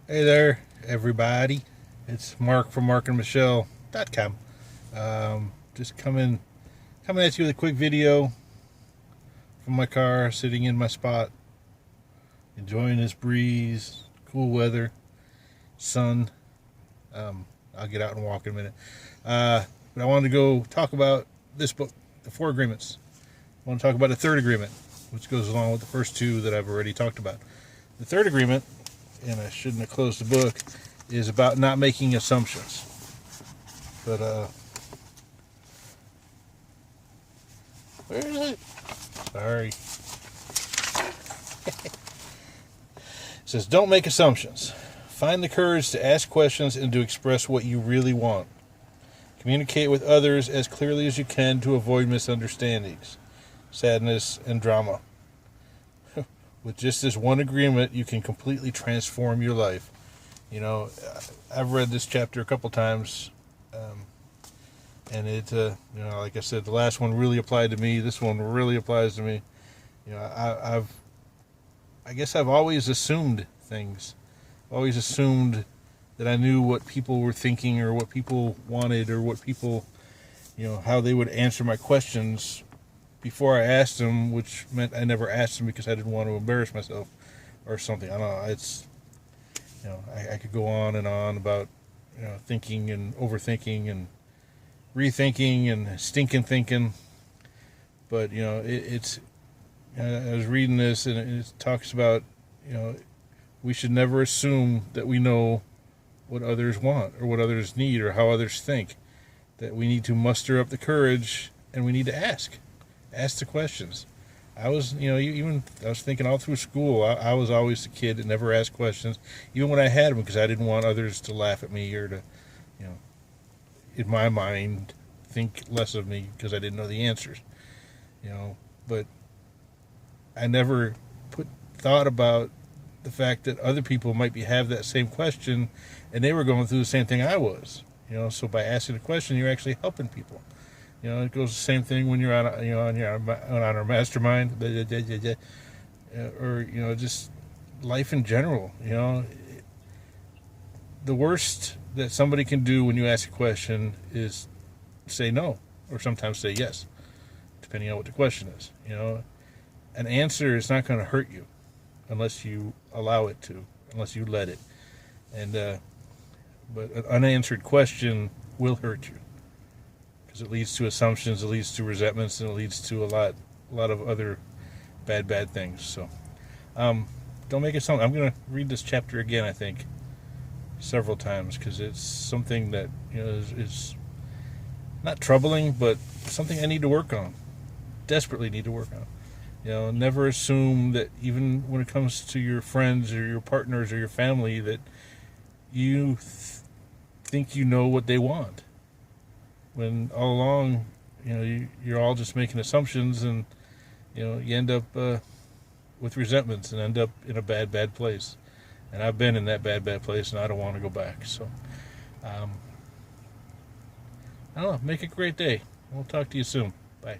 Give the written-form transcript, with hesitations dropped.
Hey there, everybody. It's Mark from markandmichelle.com. Just coming at you with a quick video from my car, sitting in my spot, enjoying this breeze, cool weather, sun. I'll get out and walk in a minute. But I wanted to go talk about this book, The Four Agreements. I want to talk about the third agreement, which goes along with the first two that I've already talked about. The third agreement, and I shouldn't have closed the book, is about not making assumptions. But, where is it? Sorry. It says, don't make assumptions. Find the courage to ask questions and to express what you really want. Communicate with others as clearly as you can to avoid misunderstandings, sadness, and drama. With just this one agreement, you can completely transform your life. You know, I've read this chapter a couple times, and it, like I said, the last one really applied to me. This one really applies to me. You know, I guess I've always assumed things. Always assumed that I knew what people were thinking or what people wanted or what people, how they would answer my questions before I asked them, which meant I never asked them because I didn't want to embarrass myself or something. I don't know. It's, I could go on and on about, thinking and overthinking and rethinking and stinking thinking. But, it's, I was reading this and it talks about, we should never assume that we know what others want or what others need or how others think. That we need to muster up the courage and we need to ask the questions. I was, I was thinking all through school, I was always the kid that never asked questions, even when I had them, because I didn't want others to laugh at me or to, in my mind, think less of me because I didn't know the answers, But I never thought about the fact that other people might have that same question, and they were going through the same thing I was, So by asking a question, you're actually helping people. It goes the same thing when you're on, on our mastermind, or just life in general. The worst that somebody can do when you ask a question is say no, or sometimes say yes, depending on what the question is. An answer is not going to hurt you unless you allow it to, unless you let it. And but an unanswered question will hurt you. Because it leads to assumptions, it leads to resentments, and it leads to a lot of other bad things. So, don't make it something. I'm going to read this chapter again, I think, several times, because it's something that is not troubling, but something I need to work on. Desperately need to work on. Never assume that even when it comes to your friends or your partners or your family that you think you know what they want. When all along, you're all just making assumptions, and you end up with resentments and end up in a bad place. And I've been in that bad place, and I don't want to go back. So, I don't know. Make it a great day. We'll talk to you soon. Bye.